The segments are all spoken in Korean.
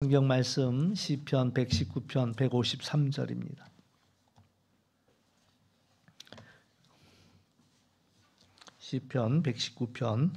성경 말씀 시편 119편 153절입니다. 시편 119편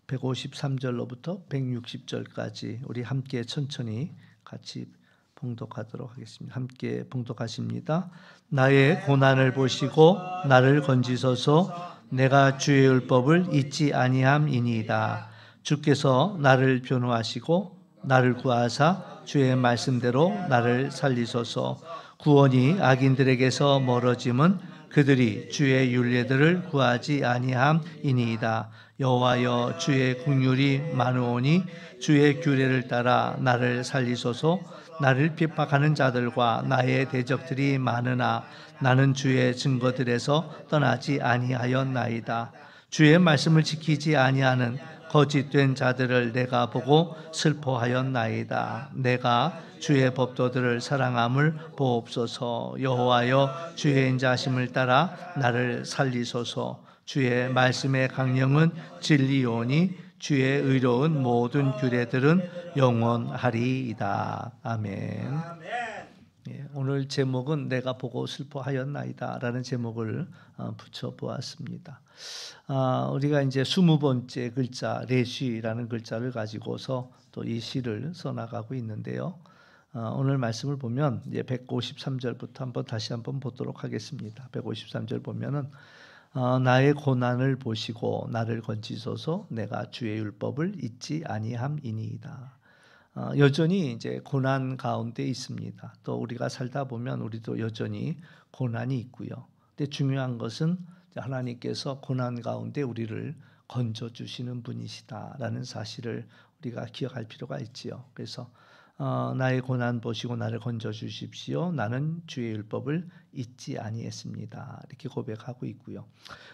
153절로부터 160절까지 우리 함께 천천히 같이 봉독하도록 하겠습니다. 함께 봉독하십니다. 나의 고난을 보시고 나를 건지소서. 내가 주의 율법을 잊지 아니함이니이다. 주께서 나를 변호하시고 나를 구하사 주의 말씀대로 나를 살리소서. 구원이 악인들에게서 멀어짐은 그들이 주의 율례들을 구하지 아니함이니이다. 여호와여, 주의 긍휼이 많으오니 주의 규례를 따라 나를 살리소서. 나를 핍박하는 자들과 나의 대적들이 많으나 나는 주의 증거들에서 떠나지 아니하였나이다. 주의 말씀을 지키지 아니하는 거짓된 자들을 내가 보고 슬퍼하였나이다. 내가 주의 법도들을 사랑함을 보옵소서. 여호와여, 주의 인자심을 따라 나를 살리소서. 주의 말씀의 강령은 진리오니 주의 의로운 모든 규례들은 영원하리이다. 아멘. 오늘 제목은 내가 보고 슬퍼하였나이다 라는 제목을 붙여보았습니다. 우리가 이제 20번째 글자 레쉬라는 글자를 가지고서 또 이 시를 써나가고 있는데요. 오늘 말씀을 보면 이제 153절부터 다시 한번 보도록 하겠습니다. 153절 보면은 나의 고난을 보시고 나를 건지소서. 내가 주의 율법을 잊지 아니함이니이다. 여전히 이제 고난 가운데 있습니다. 또 우리가 살다 보면 우리도 여전히 고난이 있고요. 근데 중요한 것은 하나님께서 고난 가운데 우리를 건져 주시는 분이시다라는 사실을 우리가 기억할 필요가 있지요. 그래서 나의 고난 보시고 나를 건져 주십시오. 나는 주의 율법을 잊지 아니했습니다. 이렇게 고백하고 있고요.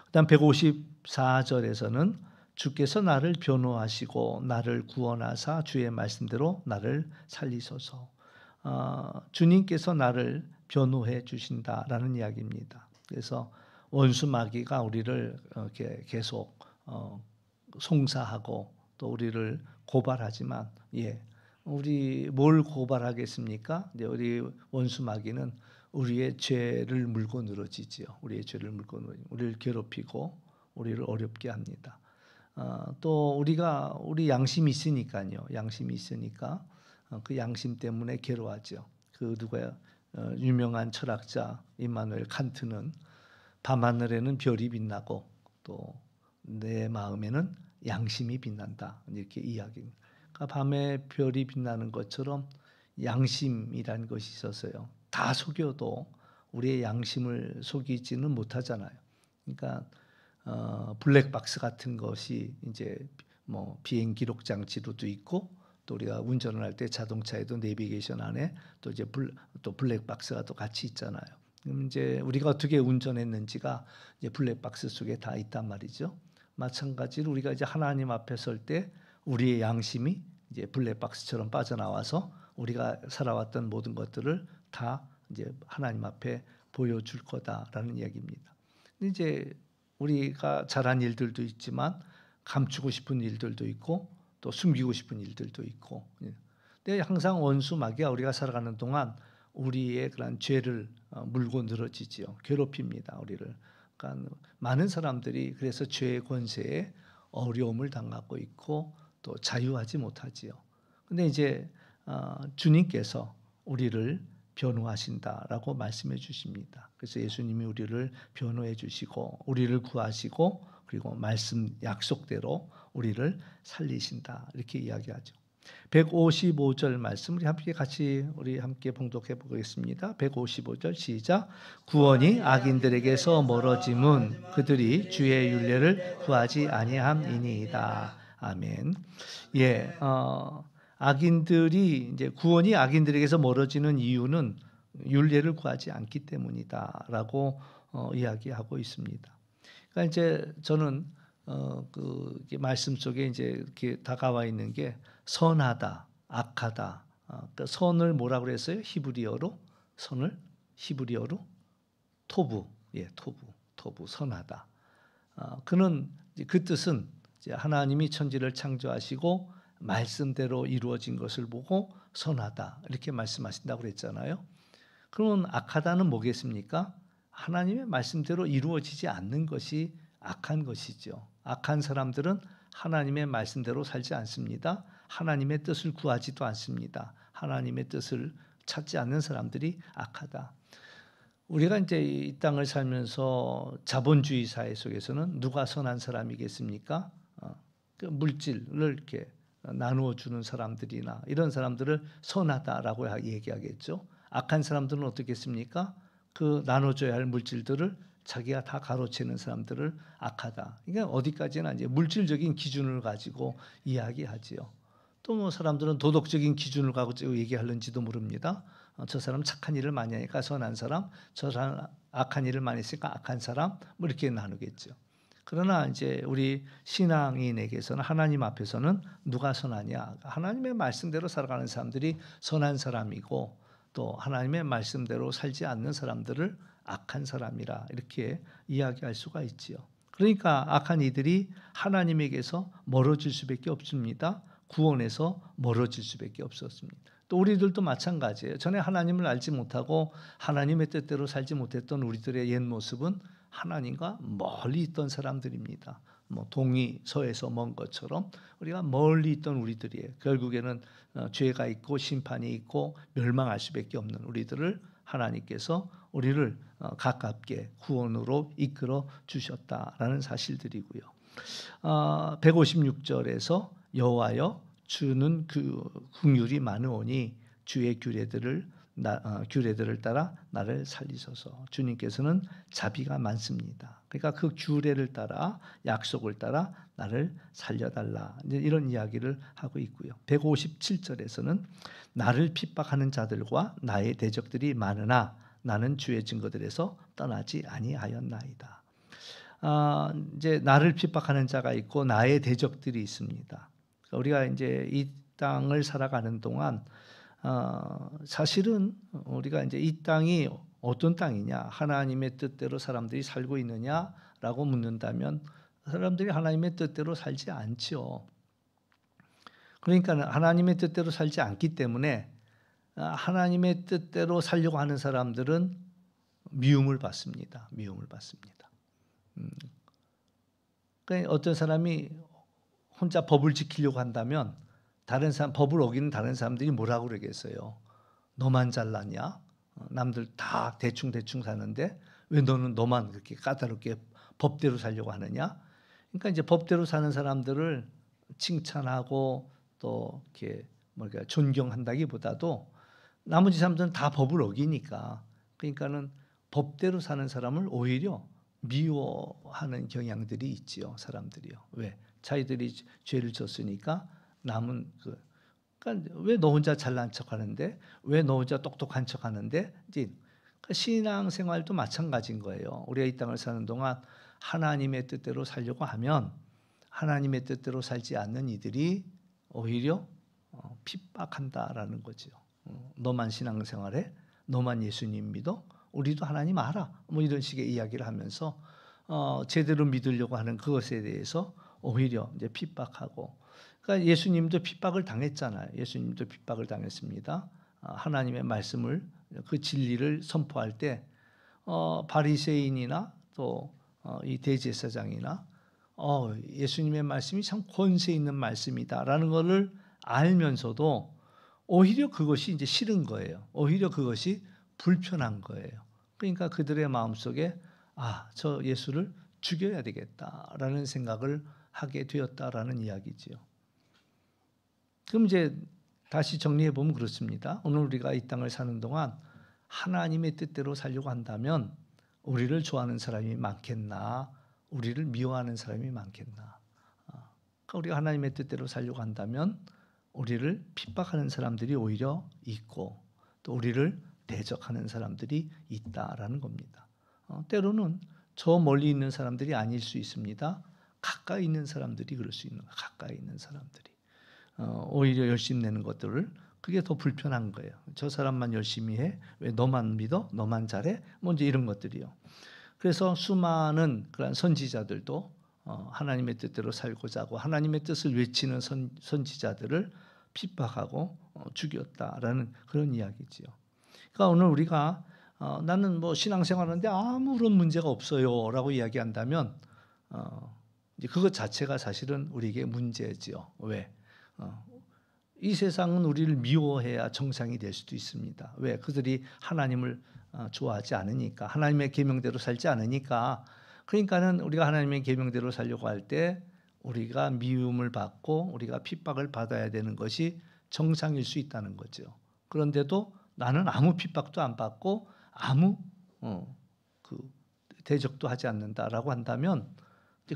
그다음 154절에서는 주께서 나를 변호하시고 나를 구원하사 주의 말씀대로 나를 살리소서. 주님께서 나를 변호해 주신다라는 이야기입니다. 그래서 원수 마귀가 우리를 이렇게 계속 송사하고 또 우리를 고발하지만 우리 뭘 고발하겠습니까? 이제 우리 원수 마귀는 우리의 죄를 물고 늘어지지요. 우리의 죄를 물고 우리를 괴롭히고 우리를 어렵게 합니다. 또 우리 양심이 있으니까요. 양심이 있으니까 그 양심 때문에 괴로워하죠. 그 누가요? 유명한 철학자 임마누엘 칸트는 밤하늘에는 별이 빛나고 또 내 마음에는 양심이 빛난다. 이렇게 이야기합니다. 그러니까 밤에 별이 빛나는 것처럼 양심이라는 것이 있어서요. 다 속여도 우리의 양심을 속이지는 못하잖아요. 그러니까 블랙박스 같은 것이 이제 뭐 비행 기록 장치로도 있고 또 우리가 운전을 할 때 자동차에도 내비게이션 안에 또 이제 또 블랙박스가 또 같이 있잖아요. 그럼 이제 우리가 어떻게 운전했는지가 이제 블랙박스 속에 다 있단 말이죠. 마찬가지로 우리가 이제 하나님 앞에 설 때 우리의 양심이 이제 블랙박스처럼 빠져나와서 우리가 살아왔던 모든 것들을 다 이제 하나님 앞에 보여줄 거다라는 이야기입니다. 근데 이제 우리가 잘한 일들도 있지만 감추고 싶은 일들도 있고 또 숨기고 싶은 일들도 있고. 근데 항상 원수 마귀가 우리가 살아가는 동안 우리의 그런 죄를 물고 늘어지지요. 괴롭힙니다, 우리를. 그러니까 많은 사람들이 그래서 죄의 권세에 어려움을 당하고 있고 또 자유하지 못하지요. 근데 이제 주님께서 우리를 변호하신다라고 말씀해 주십니다. 그래서 예수님이 우리를 변호해 주시고 우리를 구하시고 그리고 말씀 약속대로 우리를 살리신다 이렇게 이야기하죠. 155절 말씀 우리 함께 봉독해 보겠습니다. 155절 시작. 구원이 악인들에게서 멀어짐은 그들이 주의 율례를 구하지 아니함이니이다. 아멘. 악인들이 이제 구원이 악인들에게서 멀어지는 이유는 율례를 구하지 않기 때문이다라고 이야기하고 있습니다. 그러니까 이제 저는 그 말씀 속에 이제 이렇게 다가와 있는 게 선하다, 악하다. 그러니까 선을 뭐라고 그랬어요? 히브리어로 토부, 토부 선하다. 그는 그 뜻은 이제 하나님이 천지를 창조하시고 말씀대로 이루어진 것을 보고 선하다 이렇게 말씀하신다고 그랬잖아요. 그러면 악하다는 뭐겠습니까? 하나님의 말씀대로 이루어지지 않는 것이 악한 것이죠. 악한 사람들은 하나님의 말씀대로 살지 않습니다. 하나님의 뜻을 구하지도 않습니다. 하나님의 뜻을 찾지 않는 사람들이 악하다. 우리가 이제 이 땅을 살면서 자본주의 사회 속에서는 누가 선한 사람이겠습니까? 그 물질을 이렇게 나누어 주는 사람들이나 이런 사람들을 선하다라고 얘기하겠죠. 악한 사람들은 어떻겠습니까? 그 나눠줘야 할 물질들을 자기가 다 가로채는 사람들을 악하다. 그러니까 어디까지나 이제 물질적인 기준을 가지고 이야기하지요. 또 뭐 사람들은 도덕적인 기준을 가지고 얘기하는지도 모릅니다. 저 사람 착한 일을 많이 하니까 선한 사람, 저 사람 악한 일을 많이 했으니까 악한 사람, 뭐 이렇게 나누겠죠. 그러나 이제 우리 신앙인에게서는 하나님 앞에서는 누가 선하냐? 하나님의 말씀대로 살아가는 사람들이 선한 사람이고 또 하나님의 말씀대로 살지 않는 사람들을 악한 사람이라 이렇게 이야기할 수가 있지요. 그러니까 악한 이들이 하나님에게서 멀어질 수밖에 없습니다. 구원에서 멀어질 수밖에 없었습니다. 또 우리들도 마찬가지예요. 전에 하나님을 알지 못하고 하나님의 뜻대로 살지 못했던 우리들의 옛 모습은 하나님과 멀리 있던 사람들입니다. 뭐 동이 서에서 먼 것처럼 우리가 멀리 있던 우리들이에요. 결국에는 죄가 있고 심판이 있고 멸망할 수밖에 없는 우리들을 하나님께서 우리를 가깝게 구원으로 이끌어 주셨다라는 사실들이고요. 156절에서 여호와여 주는 그 긍휼이 많으오니 주의 규례들을 따라 나를 살리소서. 주님께서는 자비가 많습니다. 그러니까 그 규례를 따라 약속을 따라 나를 살려달라. 이런 이야기를 하고 있고요. 157절에서는 나를 핍박하는 자들과 나의 대적들이 많으나 나는 주의 증거들에서 떠나지 아니하였나이다. 이제 나를 핍박하는 자가 있고 나의 대적들이 있습니다. 우리가 이제 이 땅을 살아가는 동안 사실은 우리가 이제 이 땅이 어떤 땅이냐, 하나님의 뜻대로 사람들이 살고 있느냐라고 묻는다면 사람들이 하나님의 뜻대로 살지 않죠. 그러니까 하나님의 뜻대로 살지 않기 때문에 하나님의 뜻대로 살려고 하는 사람들은 미움을 받습니다. 미움을 받습니다. 그러니까 어떤 사람이 혼자 법을 지키려고 한다면 다른 사람 법을 어기는 다른 사람들이 뭐라고 그러겠어요? 너만 잘났냐? 남들 다 대충 사는데 왜 너만 그렇게 까다롭게 법대로 살려고 하느냐? 그러니까 이제 법대로 사는 사람들을 칭찬하고 또 이렇게 뭐랄까 존경한다기보다도 나머지 사람들은 다 법을 어기니까 그러니까는 법대로 사는 사람을 오히려 미워하는 경향들이 있지요. 사람들이요. 왜? 자기들이 죄를 졌으니까 남은 그러니까 왜 너 혼자 잘난 척하는데 왜 너 혼자 똑똑한 척하는데 이제 신앙생활도 마찬가지인 거예요. 우리가 이 땅을 사는 동안 하나님의 뜻대로 살려고 하면 하나님의 뜻대로 살지 않는 이들이 오히려 핍박한다라는 거죠. 너만 신앙생활해, 너만 예수님 믿어, 우리도 하나님 알아. 뭐 이런 식의 이야기를 하면서 제대로 믿으려고 하는 그것에 대해서 오히려 이제 핍박하고, 그러니까 예수님도 핍박을 당했잖아요. 예수님도 핍박을 당했습니다. 하나님의 말씀을 그 진리를 선포할 때 바리새인이나 또 이 대제사장이나 예수님의 말씀이 참 권세 있는 말씀이다라는 것을 알면서도 오히려 그것이 이제 싫은 거예요. 오히려 그것이 불편한 거예요. 그러니까 그들의 마음속에 저 예수를 죽여야 되겠다라는 생각을 하게 되었다라는 이야기지요. 그럼 이제 다시 정리해 보면 그렇습니다. 오늘 우리가 이 땅을 사는 동안 하나님의 뜻대로 살려고 한다면 우리를 좋아하는 사람이 많겠나, 우리를 미워하는 사람이 많겠나. 그러니까 우리가 하나님의 뜻대로 살려고 한다면 우리를 핍박하는 사람들이 오히려 있고 또 우리를 대적하는 사람들이 있다라는 겁니다. 때로는 저 멀리 있는 사람들이 아닐 수 있습니다. 가까이 있는 사람들이 그럴 수 있는 거예요. 가까이 있는 사람들이 오히려 열심히 내는 것들을 그게 더 불편한 거예요. 저 사람만 열심히 해, 왜 너만 믿어, 너만 잘해, 뭐 이제 이런 것들이요. 그래서 수많은 그런 선지자들도 하나님의 뜻대로 살고자 하고 하나님의 뜻을 외치는 선지자들을 핍박하고 죽였다라는 그런 이야기지요. 그러니까 오늘 우리가 나는 뭐 신앙생활하는데 아무런 문제가 없어요라고 이야기한다면 이제 그것 자체가 사실은 우리에게 문제지요. 왜? 이 세상은 우리를 미워해야 정상이 될 수도 있습니다. 왜? 그들이 하나님을 좋아하지 않으니까, 하나님의 계명대로 살지 않으니까. 그러니까는 우리가 하나님의 계명대로 살려고 할 때 우리가 미움을 받고 우리가 핍박을 받아야 되는 것이 정상일 수 있다는 거죠. 그런데도 나는 아무 핍박도 안 받고 아무 그 대적도 하지 않는다라고 한다면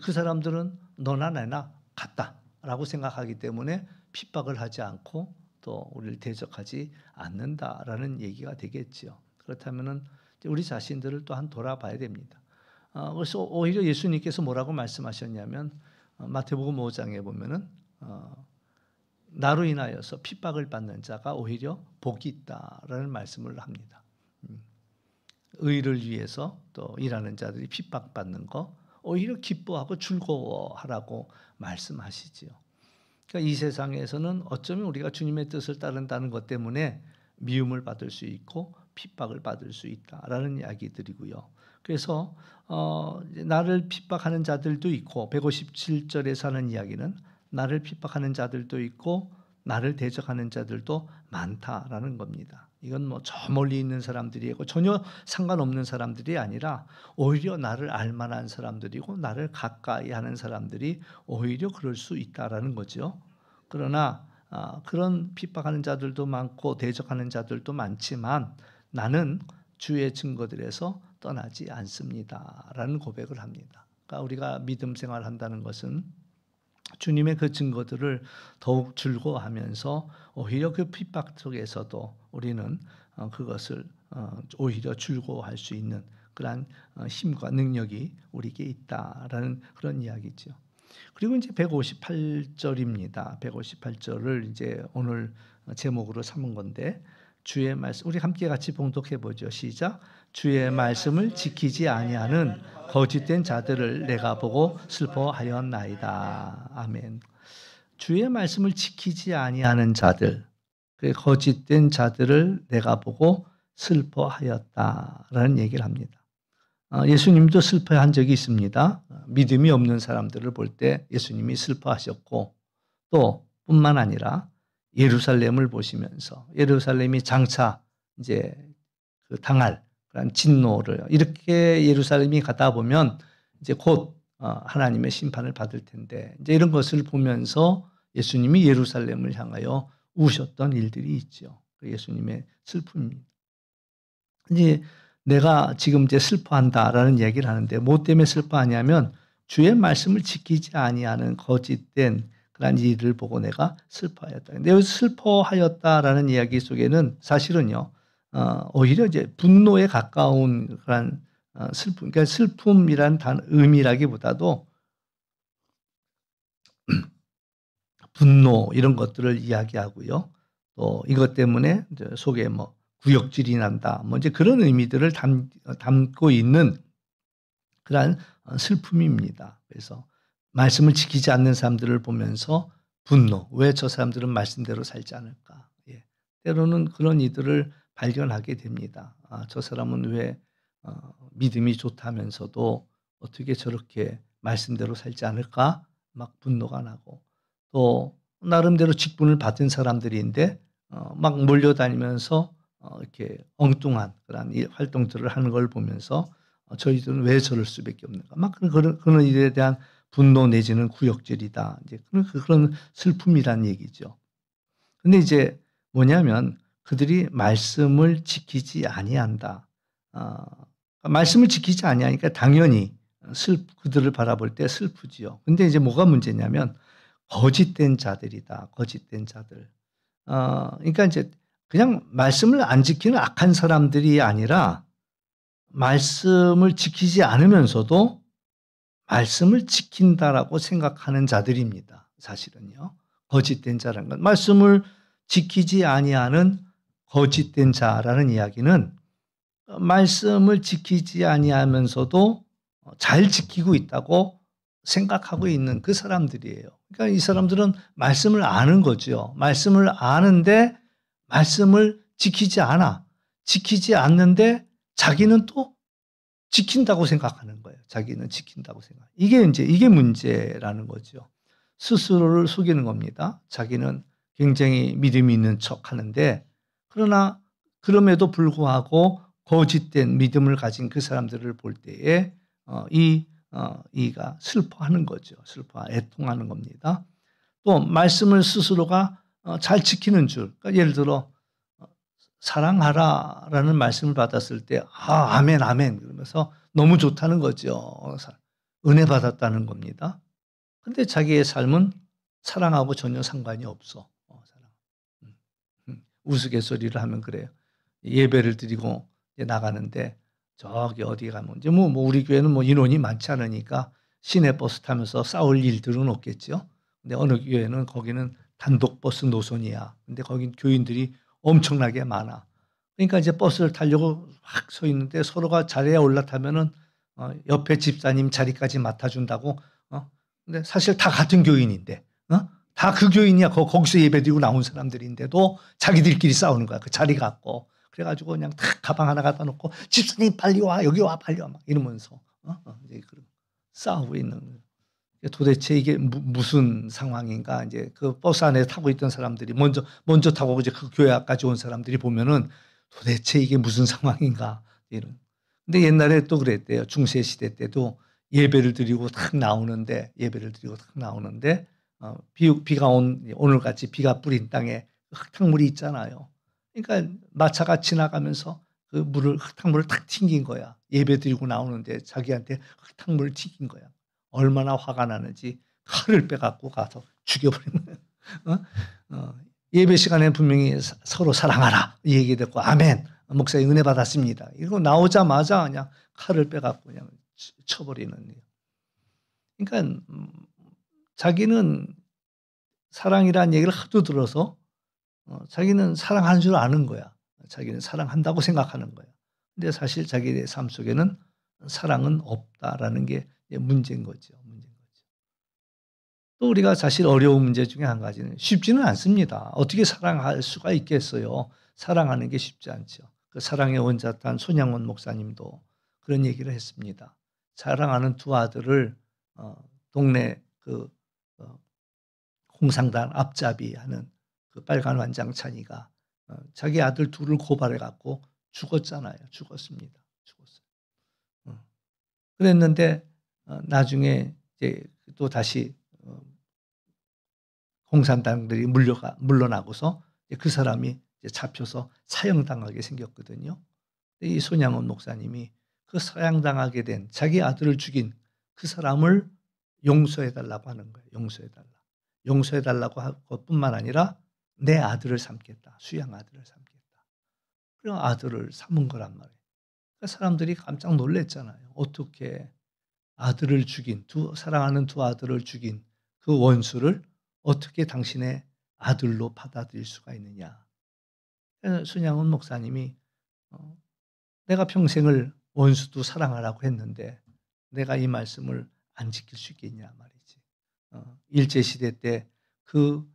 그 사람들은 너나 나나 같다라고 생각하기 때문에 픽박을 하지 않고 또 우리를 대적하지 않는다라는 얘기가 되겠지요. 그렇다면은 우리 자신들을 또한 돌아봐야 됩니다. 그래서 오히려 예수님께서 뭐라고 말씀하셨냐면 마태복음 5장에 보면은 나로 인하여서 핍박을 받는 자가 오히려 복이 있다라는 말씀을 합니다. 의를 위해서 또 일하는 자들이 핍박받는 거 오히려 기뻐하고 즐거워하라고 말씀하시지요. 그러니까 이 세상에서는 어쩌면 우리가 주님의 뜻을 따른다는 것 때문에 미움을 받을 수 있고 핍박을 받을 수 있다라는 이야기들이고요. 그래서 나를 핍박하는 자들도 있고 157절에서 하는 이야기는 나를 핍박하는 자들도 있고 나를 대적하는 자들도 많다라는 겁니다. 이건 뭐 저 멀리 있는 사람들이고 전혀 상관없는 사람들이 아니라 오히려 나를 알만한 사람들이고 나를 가까이 하는 사람들이 오히려 그럴 수 있다라는 거죠. 그러나 그런 핍박하는 자들도 많고 대적하는 자들도 많지만 나는 주의 증거들에서 떠나지 않습니다라는 고백을 합니다. 그러니까 우리가 믿음 생활한다는 것은 주님의 그 증거들을 더욱 즐거워하면서 오히려 그 핍박 속에서도 우리는 그것을 오히려 즐거워할 수 있는 그러한 힘과 능력이 우리에게 있다라는 그런 이야기죠. 그리고 이제 158절입니다. 158절을 이제 오늘 제목으로 삼은 건데 주의 말씀 우리 함께 같이 봉독해 보죠. 시작. 주의 말씀을 지키지 아니하는 거짓된 자들을 내가 보고 슬퍼하였나이다. 아멘. 주의 말씀을 지키지 아니하는 자들, 그 거짓된 자들을 내가 보고 슬퍼하였다라는 얘기를 합니다. 예수님도 슬퍼한 적이 있습니다. 믿음이 없는 사람들을 볼 때 예수님이 슬퍼하셨고 또 뿐만 아니라 예루살렘을 보시면서 예루살렘이 장차 이제 그 당할 그런 진노를 이렇게 예루살렘이 가다 보면 이제 곧 하나님의 심판을 받을 텐데 이제 이런 것을 보면서 예수님이 예루살렘을 향하여 우셨던 일들이 있죠. 예수님의 슬픔입니다. 이제 내가 지금 이제 슬퍼한다라는 얘기를 하는데 뭐 때문에 슬퍼하냐면 주의 말씀을 지키지 아니하는 거짓된 그런 일을 보고 내가 슬퍼하였다. 근데 여기서 슬퍼하였다라는 이야기 속에는 사실은요, 오히려 이제 분노에 가까운 그런 슬픔, 그러니까 슬픔이란 의미라기보다도 분노 이런 것들을 이야기하고요. 또 이것 때문에 이제 속에 뭐 구역질이 난다. 뭐 이제 그런 의미들을 담고 있는 그러한 슬픔입니다. 그래서 말씀을 지키지 않는 사람들을 보면서 분노. 왜 저 사람들은 말씀대로 살지 않을까? 예. 때로는 그런 이들을 발견하게 됩니다. 저 사람은 왜 믿음이 좋다면서도 어떻게 저렇게 말씀대로 살지 않을까? 막 분노가 나고 또 나름대로 직분을 받은 사람들인데 막 몰려다니면서 이렇게 엉뚱한 그런 활동들을 하는 걸 보면서 저희들은 왜 저럴 수밖에 없는가? 막 그런 일에 대한 분노 내지는 구역질이다. 이제 그런 슬픔이란 얘기죠. 근데 이제 뭐냐면 그들이 말씀을 지키지 아니한다. 말씀을 지키지 아니하니까 당연히 그들을 바라볼 때 슬프지요. 근데 이제 뭐가 문제냐면 거짓된 자들이다. 거짓된 자들. 그러니까 이제 그냥 말씀을 안 지키는 악한 사람들이 아니라 말씀을 지키지 않으면서도 말씀을 지킨다라고 생각하는 자들입니다. 사실은요. 거짓된 자라는 건 말씀을 지키지 아니하는 거짓된 자라는 이야기는 말씀을 지키지 아니하면서도 잘 지키고 있다고 생각하고 있는 그 사람들이에요. 그러니까 이 사람들은 말씀을 아는 거죠. 말씀을 아는데 말씀을 지키지 않아. 지키지 않는데 자기는 또 지킨다고 생각하는 거예요. 자기는 지킨다고 생각. 이게 문제라는 거죠. 스스로를 속이는 겁니다. 자기는 굉장히 믿음이 있는 척 하는데, 그러나 그럼에도 불구하고 거짓된 믿음을 가진 그 사람들을 볼 때에 이가 슬퍼하는 거죠. 애통하는 겁니다. 또 말씀을 스스로가 잘 지키는 줄. 그러니까 예를 들어 사랑하라라는 말씀을 받았을 때 아멘 아멘 그러면서 너무 좋다는 거죠. 은혜 받았다는 겁니다. 근데 자기의 삶은 사랑하고 전혀 상관이 없어. 사랑. 우스갯소리를 하면 그래요. 예배를 드리고 나가는데 저기 어디 가면 이제 뭐 우리 교회는 뭐 인원이 많지 않으니까 시내 버스 타면서 싸울 일들은 없겠죠. 근데 어느 교회는 거기는 단독 버스 노선이야. 근데 거긴 교인들이 엄청나게 많아. 그러니까 이제 버스를 타려고 확 서 있는데 서로가 자리에 올라타면은 옆에 집사님 자리까지 맡아준다고. 근데 사실 다 같은 교인인데, 다 그 교인이야. 거기서 예배드리고 나온 사람들인데도 자기들끼리 싸우는 거야. 그 자리 갖고. 그래가지고 그냥 탁 가방 하나 갖다 놓고 집사님 빨리 와 여기 와 빨리 와 막 이러면서 이제 싸우고 있는 거예요. 도대체 이게 무슨 상황인가. 이제 그 버스 안에 타고 있던 사람들이 먼저 타고 이제 그 교회 앞까지 온 사람들이 보면은 도대체 이게 무슨 상황인가 이런. 근데 옛날에 또 그랬대요. 중세 시대 때도 예배를 드리고 탁 나오는데 비가 오늘같이 비가 뿌린 땅에 흙탕물이 있잖아요. 그러니까 마차가 지나가면서 그 흙탕물을 탁 튕긴 거야. 예배 드리고 나오는데 자기한테 흙탕물을 튕긴 거야. 얼마나 화가 나는지 칼을 빼갖고 가서 죽여버리는 거예요. 예배 시간에 분명히 서로 사랑하라 이 얘기 듣고 아멘 목사님 은혜 받았습니다. 이거 나오자마자 그냥 칼을 빼갖고 그냥 쳐버리는 거예요. 그러니까 자기는 사랑이라는 얘기를 하도 들어서 자기는 사랑하는 줄 아는 거야. 자기는 사랑한다고 생각하는 거야. 근데 사실 자기의 삶 속에는 사랑은 없다라는 게 문제인 거죠. 또 우리가 사실 어려운 문제 중에 한 가지는 쉽지는 않습니다. 어떻게 사랑할 수가 있겠어요. 사랑하는 게 쉽지 않죠. 그 사랑의 원자탄 손양원 목사님도 그런 얘기를 했습니다. 사랑하는 두 아들을 동네 그 홍상단 앞잡이 하는 그 빨간 완장찬이가 자기 아들 둘을 고발해 갖고 죽었잖아요. 죽었습니다. 죽었어요. 그랬는데 나중에 이제 또 다시 공산당들이 물러나고서 그 사람이 이제 잡혀서 사형당하게 생겼거든요. 이 손양원 목사님이 그 사형당하게 된 자기 아들을 죽인 그 사람을 용서해달라고 하는 거예요. 용서해달라고 할 것뿐만 아니라 내 아들을 삼겠다. 수양 아들을 삼겠다. 그런 아들을 삼은 거란 말이에요. 그러니까 사람들이 깜짝 놀랐잖아요. 어떻게 아들을 죽인 사랑하는 두 아들을 죽인 그 원수를 어떻게 당신의 아들로 받아들일 수가 있느냐. 손양원 목사님이 내가 평생을 원수도 사랑하라고 했는데 내가 이 말씀을 안 지킬 수 있겠냐 말이지. 일제시대 때 그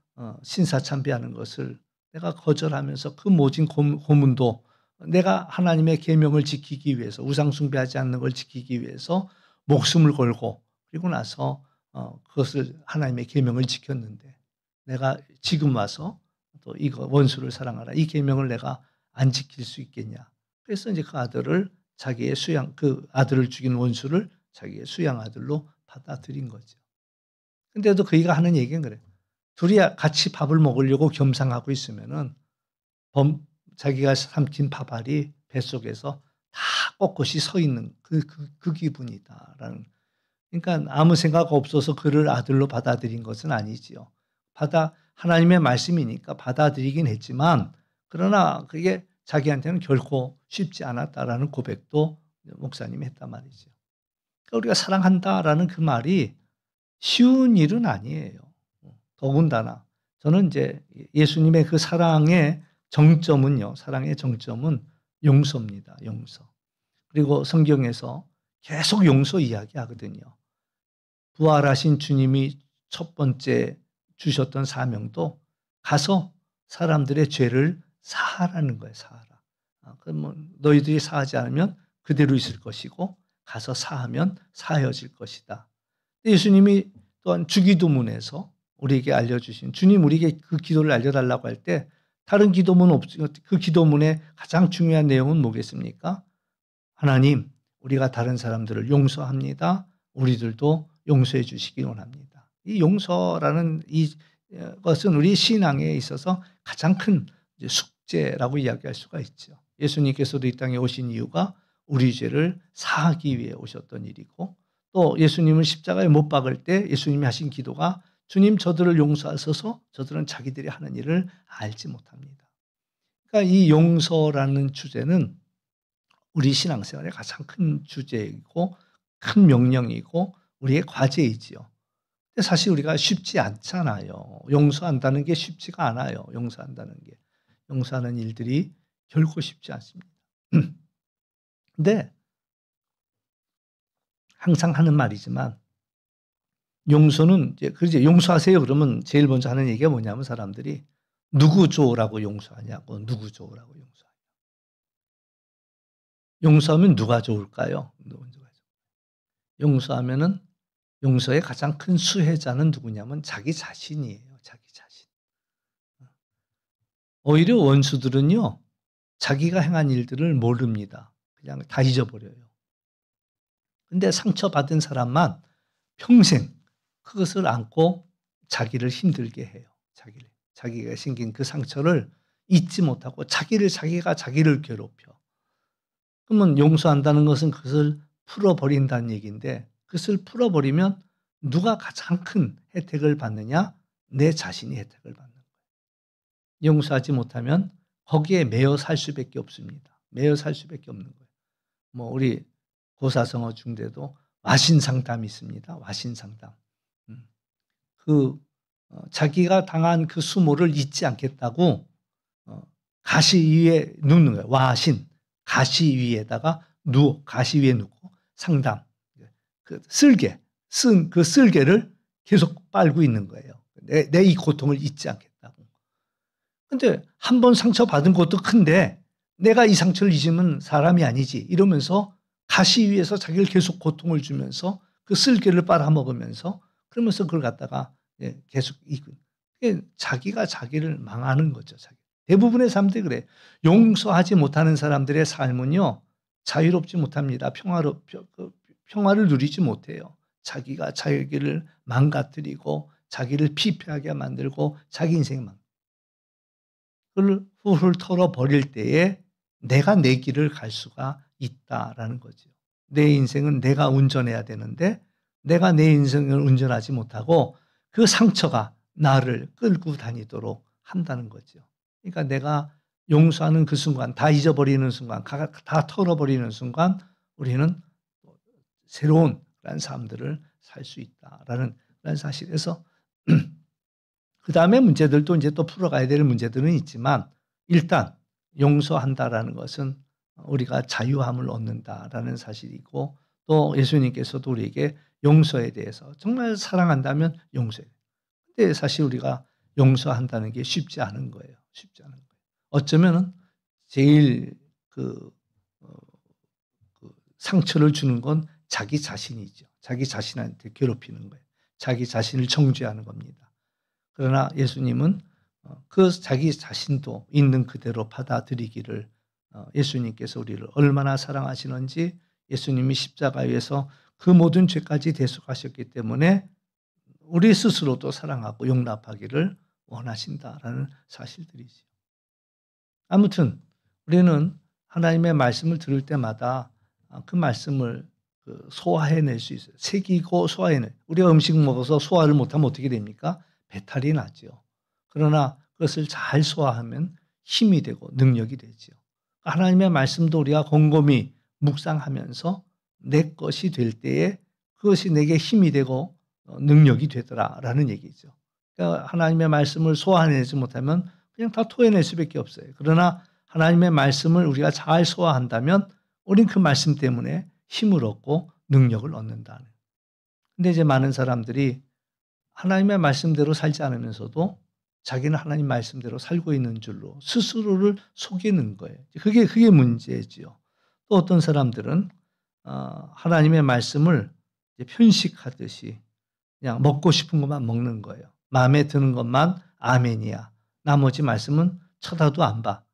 신사참배하는 것을 내가 거절하면서 그 모진 고문도 내가 하나님의 계명을 지키기 위해서 우상숭배하지 않는 걸 지키기 위해서 목숨을 걸고 그리고 나서 그것을 하나님의 계명을 지켰는데 내가 지금 와서 또 이거 원수를 사랑하라 이 계명을 내가 안 지킬 수 있겠냐. 그래서 이제 그 아들을 자기의 그 아들을 죽인 원수를 자기의 수양 아들로 받아들인 거죠. 근데도 그이가 하는 얘기는 그래. 둘이 같이 밥을 먹으려고 겸상하고 있으면은 자기가 삼킨 밥알이 뱃속에서 다 꼿꼿이 서 있는 그 기분이다라는. 그러니까 아무 생각 없어서 그를 아들로 받아들인 것은 아니지요. 하나님의 말씀이니까 받아들이긴 했지만 그러나 그게 자기한테는 결코 쉽지 않았다라는 고백도 목사님이 했단 말이죠. 그러니까 우리가 사랑한다라는 그 말이 쉬운 일은 아니에요. 더군다나 저는 이제 예수님의 그 사랑의 정점은 용서입니다. 용서. 그리고 성경에서 계속 용서 이야기하거든요. 부활하신 주님이 첫 번째 주셨던 사명도 가서 사람들의 죄를 사하라는 거예요. 사하라. 그러면 너희들이 사하지 않으면 그대로 있을 것이고 가서 사하면 사하여질 것이다. 예수님이 또한 주기도문에서 우리에게 알려주신, 주님 우리에게 그 기도를 알려달라고 할 때 다른 기도문 없죠. 그 기도문의 가장 중요한 내용은 뭐겠습니까? 하나님, 우리가 다른 사람들을 용서합니다. 우리들도 용서해 주시기 원합니다. 이 용서라는 것은 우리 신앙에 있어서 가장 큰 숙제라고 이야기할 수가 있죠. 예수님께서도 이 땅에 오신 이유가 우리 죄를 사하기 위해 오셨던 일이고, 또 예수님을 십자가에 못 박을 때 예수님이 하신 기도가 주님 저들을 용서하소서, 저들은 자기들이 하는 일을 알지 못합니다. 그러니까 이 용서라는 주제는 우리 신앙생활의 가장 큰 주제이고 큰 명령이고 우리의 과제이지요. 근데 사실 우리가 쉽지 않잖아요. 용서한다는 게 쉽지가 않아요. 용서한다는 게. 용서하는 일들이 결코 쉽지 않습니다. 근데 항상 하는 말이지만 용서는 이제 용서하세요 그러면 제일 먼저 하는 얘기가 뭐냐면 사람들이 누구 줘라고 용서하냐고, 누구 줘라고 용서하냐. 용서하면 누가 좋을까요? 용서하면은 용서의 가장 큰 수혜자는 누구냐면 자기 자신이에요. 자기 자신. 오히려 원수들은요, 자기가 행한 일들을 모릅니다. 그냥 다 잊어버려요. 근데 상처받은 사람만 평생 그것을 안고 자기를 힘들게 해요. 자기가 생긴 그 상처를 잊지 못하고 자기가 자기를 괴롭혀. 그러면 용서한다는 것은 그것을 풀어버린다는 얘기인데, 그것을 풀어버리면 누가 가장 큰 혜택을 받느냐? 내 자신이 혜택을 받는 거예요. 용서하지 못하면 거기에 매여 살 수밖에 없습니다. 매여 살 수밖에 없는 거예요. 뭐 우리 고사성어 중대도 와신상담이 있습니다. 와신상담. 자기가 당한 그 수모를 잊지 않겠다고 가시 위에 눕는 거예요. 와신. 가시 위에다가 가시 위에 눕고 상담. 그 쓴 그 쓸개를 계속 빨고 있는 거예요. 내 이 고통을 잊지 않겠다고. 근데 한 번 상처받은 것도 큰데 내가 이 상처를 잊으면 사람이 아니지 이러면서 가시 위에서 자기를 계속 고통을 주면서 그 쓸개를 빨아먹으면서 그러면서 그걸 갖다가 계속 자기가 자기를 망하는 거죠. 대부분의 사람들이 그래. 용서하지 못하는 사람들의 삶은요, 자유롭지 못합니다. 평화를 누리지 못해요. 자기가 자기를 망가뜨리고 자기를 피폐하게 만들고 자기 인생을 그걸 훌훌 털어버릴 때에 내가 내 길을 갈 수가 있다라는 거죠. 내 인생은 내가 운전해야 되는데 내가 내 인생을 운전하지 못하고 그 상처가 나를 끌고 다니도록 한다는 거죠. 그러니까 내가 용서하는 그 순간, 다 잊어버리는 순간, 다 털어버리는 순간 우리는 새로운 삶들을 살 수 있다라는 사실에서 그 다음에 문제들도 이제 또 풀어가야 될 문제들은 있지만 일단 용서한다라는 것은 우리가 자유함을 얻는다라는 사실이고, 또 예수님께서도 우리에게 용서에 대해서 정말 사랑한다면 용서해. 근데 사실 우리가 용서한다는 게 쉽지 않은 거예요. 쉽지 않은 거예요. 어쩌면은 제일 그 상처를 주는 건 자기 자신이죠. 자기 자신한테 괴롭히는 거예요. 자기 자신을 정죄하는 겁니다. 그러나 예수님은 그 자기 자신도 있는 그대로 받아들이기를, 예수님께서 우리를 얼마나 사랑하시는지 예수님이 십자가에서 그 모든 죄까지 대속하셨기 때문에 우리 스스로도 사랑하고 용납하기를 원하신다라는 사실들이죠. 아무튼 우리는 하나님의 말씀을 들을 때마다 그 말씀을 소화해낼 수 있어요. 새기고 소화해낼. 우리가 음식 먹어서 소화를 못하면 어떻게 됩니까? 배탈이 나죠. 그러나 그것을 잘 소화하면 힘이 되고 능력이 되죠. 하나님의 말씀도 우리가 곰곰이 묵상하면서 내 것이 될 때에 그것이 내게 힘이 되고 능력이 되더라라는 얘기죠. 그러니까 하나님의 말씀을 소화해내지 못하면 그냥 다 토해낼 수밖에 없어요. 그러나 하나님의 말씀을 우리가 잘 소화한다면 우린 그 말씀 때문에 힘을 얻고 능력을 얻는다는. 근데 이제 많은 사람들이 하나님의 말씀대로 살지 않으면서도 자기는 하나님 말씀대로 살고 있는 줄로 스스로를 속이는 거예요. 그게 문제지요. 또 어떤 사람들은 하나님의 말씀을 이제 편식하듯이 그냥 먹고 싶은 것만 먹는 거예요. 마음에 드는 것만 아멘이야. 나머지 말씀은 쳐다도 안 봐.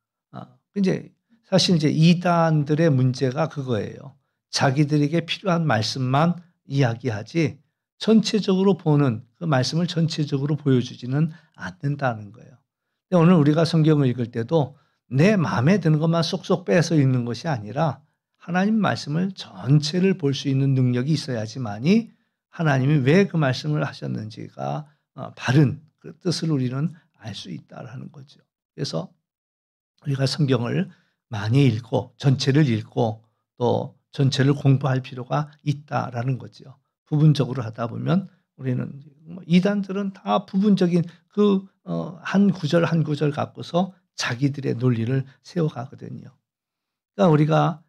이제 사실 이제 이단들의 문제가 그거예요. 자기들에게 필요한 말씀만 이야기하지 전체적으로 보는 그 말씀을 전체적으로 보여주지는 않는다는 거예요. 근데 오늘 우리가 성경을 읽을 때도 내 마음에 드는 것만 쏙쏙 빼서 읽는 것이 아니라 하나님 말씀을 전체를 볼 수 있는 능력이 있어야지만이 하나님이 왜 그 말씀을 하셨는지가 바른 그 뜻을 우리는 알 수 있다라는 거죠. 그래서 우리가 성경을 많이 읽고 전체를 읽고 또 전체를 공부할 필요가 있다라는 거죠. 부분적으로 하다 보면 우리는 이단들은 다 부분적인 그 한 구절 한 구절 갖고서 자기들의 논리를 세워가거든요. 그러니까 우리가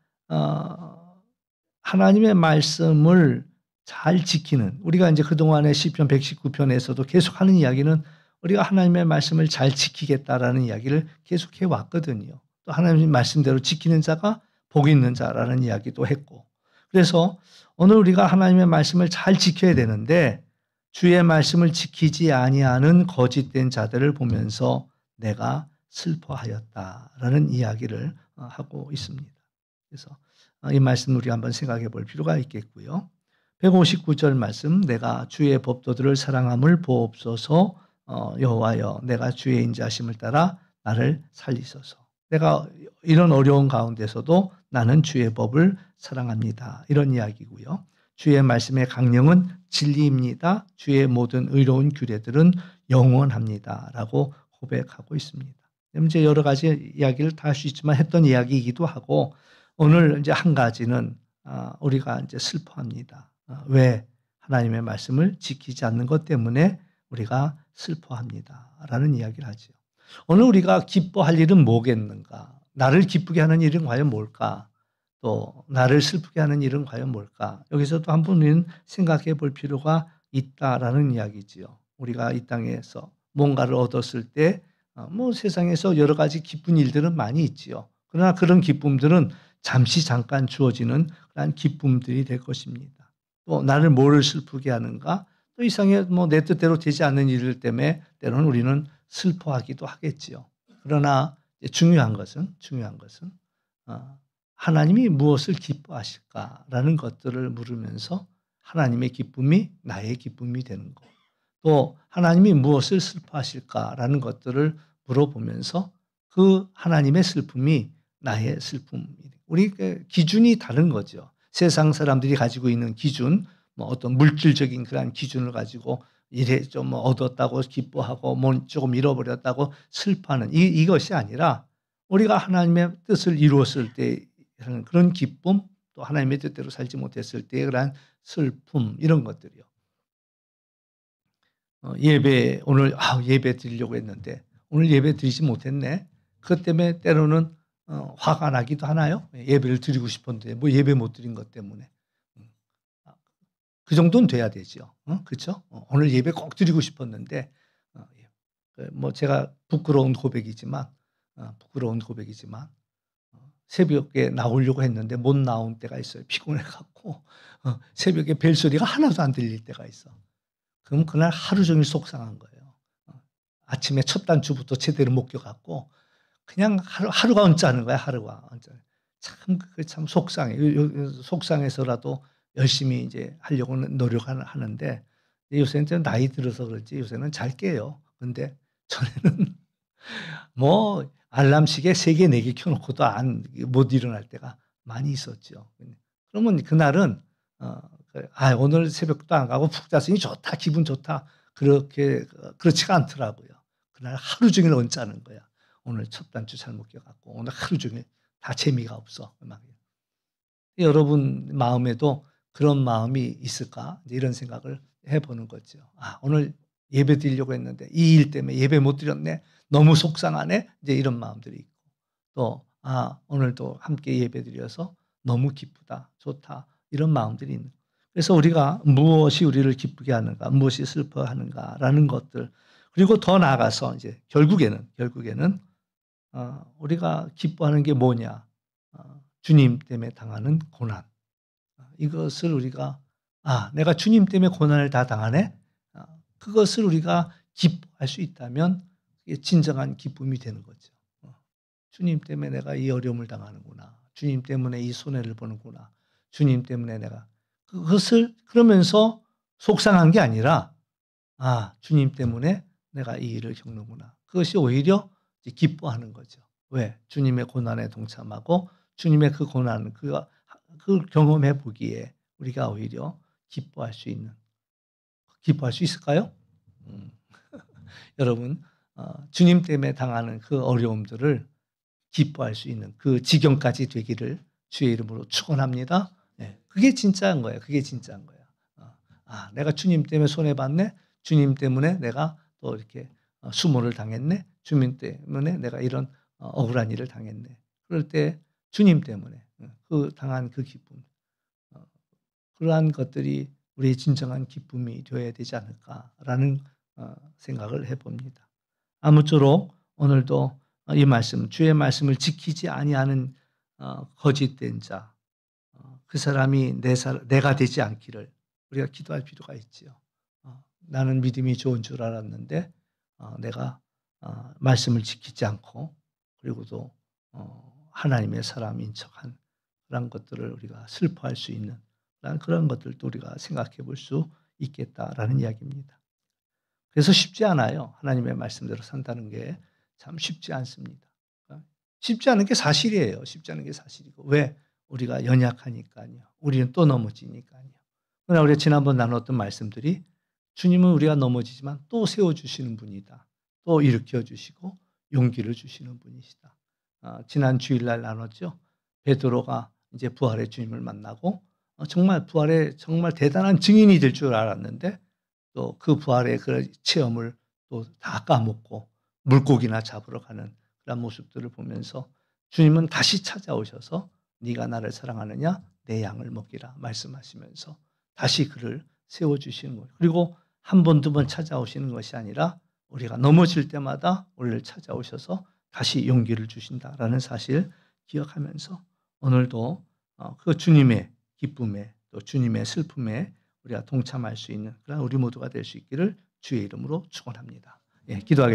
하나님의 말씀을 잘 지키는 우리가 이제 그동안에 시편 119편에서도 계속하는 이야기는 우리가 하나님의 말씀을 잘 지키겠다라는 이야기를 계속해 왔거든요. 또 하나님 말씀대로 지키는 자가 복이 있는 자라는 이야기도 했고. 그래서 오늘 우리가 하나님의 말씀을 잘 지켜야 되는데 주의 말씀을 지키지 아니하는 거짓된 자들을 보면서 내가 슬퍼하였다라는 이야기를 하고 있습니다. 그래서 이 말씀 우리 한번 생각해 볼 필요가 있겠고요. 159절 말씀 내가 주의 법도들을 사랑함을 보옵소서 여호와여 내가 주의 인자하심을 따라 나를 살리소서. 내가 이런 어려운 가운데서도 나는 주의 법을 사랑합니다. 이런 이야기고요. 주의 말씀의 강령은 진리입니다. 주의 모든 의로운 규례들은 영원합니다. 라고 고백하고 있습니다. 이제 여러 가지 이야기를 다 할 수 있지만 했던 이야기이기도 하고 오늘 이제 한 가지는 우리가 이제 슬퍼합니다. 왜 하나님의 말씀을 지키지 않는 것 때문에 우리가 슬퍼합니다라는 이야기를 하죠. 오늘 우리가 기뻐할 일은 뭐겠는가? 나를 기쁘게 하는 일은 과연 뭘까? 또 나를 슬프게 하는 일은 과연 뭘까? 여기서도 한 번은 생각해 볼 필요가 있다라는 이야기지요. 우리가 이 땅에서 뭔가를 얻었을 때 뭐 세상에서 여러 가지 기쁜 일들은 많이 있지요. 그러나 그런 기쁨들은 잠시 잠깐 주어지는 그런 기쁨들이 될 것입니다. 또 나를 뭐를 슬프게 하는가? 또 이상에 뭐 내 뜻대로 되지 않는 일들 때문에 때로는 우리는 슬퍼하기도 하겠지요. 그러나 중요한 것은 하나님이 무엇을 기뻐하실까라는 것들을 물으면서 하나님의 기쁨이 나의 기쁨이 되는 것. 또 하나님이 무엇을 슬퍼하실까라는 것들을 물어보면서 그 하나님의 슬픔이 나의 슬픔. 우리 기준이 다른 거죠. 세상 사람들이 가지고 있는 기준, 뭐 어떤 물질적인 그런 기준을 가지고 이래 좀 얻었다고 기뻐하고 뭐 조금 잃어버렸다고 슬퍼하는 이것이 아니라 우리가 하나님의 뜻을 이루었을 때 그런 기쁨, 또 하나님의 뜻대로 살지 못했을 때의 그런 슬픔 이런 것들이요. 예배 오늘 예배 드리려고 했는데 오늘 예배 드리지 못했네. 그것 때문에 때로는 화가 나기도 하나요? 예배를 드리고 싶었는데 뭐 예배 못 드린 것 때문에. 그 정도는 돼야 되죠. 그렇죠? 오늘 예배 꼭 드리고 싶었는데 뭐 제가 부끄러운 고백이지만 새벽에 나오려고 했는데 못 나온 때가 있어요. 피곤해 갖고 새벽에 벨소리가 하나도 안 들릴 때가 있어. 그럼 그날 하루 종일 속상한 거예요. 아침에 첫 단추부터 제대로 못 껴 갖고 그냥 하루가 언짢은 거야, 하루가. 참 속상해. 속상해서라도 열심히 이제 하려고는 노력하는데 요새는 좀 나이 들어서 그런지 요새는 잘 깨요. 근데 전에는 뭐 알람 시계 3개, 4개 켜 놓고도 못 일어날 때가 많이 있었죠. 그러면 그날은 오늘 새벽도 안 가고 푹 잤으니 좋다. 기분 좋다. 그렇지가 않더라고요. 그날 하루 종일 언짢은 거야. 오늘 첫 단추 잘못 껴 갖고 오늘 하루 종일 다 재미가 없어. 여러분 마음에도 그런 마음이 있을까? 이런 생각을 해 보는 거죠. 오늘 예배 드리려고 했는데 이 일 때문에 예배 못 드렸네. 너무 속상하네. 이제 이런 마음들이 있고 또 오늘도 함께 예배 드려서 너무 기쁘다. 좋다. 이런 마음들이 있는. 그래서 우리가 무엇이 우리를 기쁘게 하는가, 무엇이 슬퍼하는가라는 것들, 그리고 더 나아가서 이제 결국에는 우리가 기뻐하는 게 뭐냐? 주님 때문에 당하는 고난. 이것을 우리가 내가 주님 때문에 고난을 다 당하네. 그것을 우리가 기뻐할 수 있다면 이게 진정한 기쁨이 되는 거죠. 주님 때문에 내가 이 어려움을 당하는구나. 주님 때문에 이 손해를 보는구나. 주님 때문에 내가 그것을 그러면서 속상한 게 아니라 주님 때문에 내가 이 일을 겪는구나. 그것이 오히려 이제 기뻐하는 거죠. 왜? 주님의 고난에 동참하고 주님의 그 고난 그걸 경험해 보기에 우리가 오히려 기뻐할 수 있을까요? 음. 여러분 주님 때문에 당하는 그 어려움들을 기뻐할 수 있는 그 지경까지 되기를 주의 이름으로 축원합니다. 네. 그게 진짜인 거예요. 그게 진짜인 거예요. 내가 주님 때문에 손해 봤네. 주님 때문에 내가 또 이렇게 수모를 당했네. 주님 때문에 내가 이런 억울한 일을 당했네. 그럴 때 주님 때문에 그 당한 그 기쁨, 그러한 것들이 우리의 진정한 기쁨이 되어야 되지 않을까라는 생각을 해봅니다. 아무쪼록 오늘도 이 말씀, 주의 말씀을 지키지 아니하는 거짓된 자, 그 사람이 내가 되지 않기를 우리가 기도할 필요가 있지요. 나는 믿음이 좋은 줄 알았는데 내가 말씀을 지키지 않고 그리고도 하나님의 사람인 척한 그런 것들을 우리가 슬퍼할 수 있는 그런 것들도 우리가 생각해 볼 수 있겠다라는 이야기입니다. 그래서 쉽지 않아요. 하나님의 말씀대로 산다는 게 참 쉽지 않습니다. 쉽지 않은 게 사실이에요. 쉽지 않은 게 사실이고. 왜? 우리가 연약하니까요. 우리는 또 넘어지니까요. 그러나 우리가 지난번 나눴던 말씀들이 주님은 우리가 넘어지지만 또 세워주시는 분이다. 또 일으켜주시고 용기를 주시는 분이시다. 지난 주일날 나눴죠. 베드로가 이제 부활의 주님을 만나고 정말 부활의 정말 대단한 증인이 될 줄 알았는데 또 그 부활의 그 체험을 또 다 까먹고 물고기나 잡으러 가는 그런 모습들을 보면서 주님은 다시 찾아오셔서 네가 나를 사랑하느냐 내 양을 먹이라 말씀하시면서 다시 그를 세워주시는 거예요. 그리고 한 번, 두 번 찾아오시는 것이 아니라 우리가 넘어질 때마다 우리를 찾아오셔서 다시 용기를 주신다라는 사실 기억하면서 오늘도 그 주님의 기쁨에 또 주님의 슬픔에 우리가 동참할 수 있는 그런 우리 모두가 될 수 있기를 주의 이름으로 축원합니다. 예, 기도하겠습니다.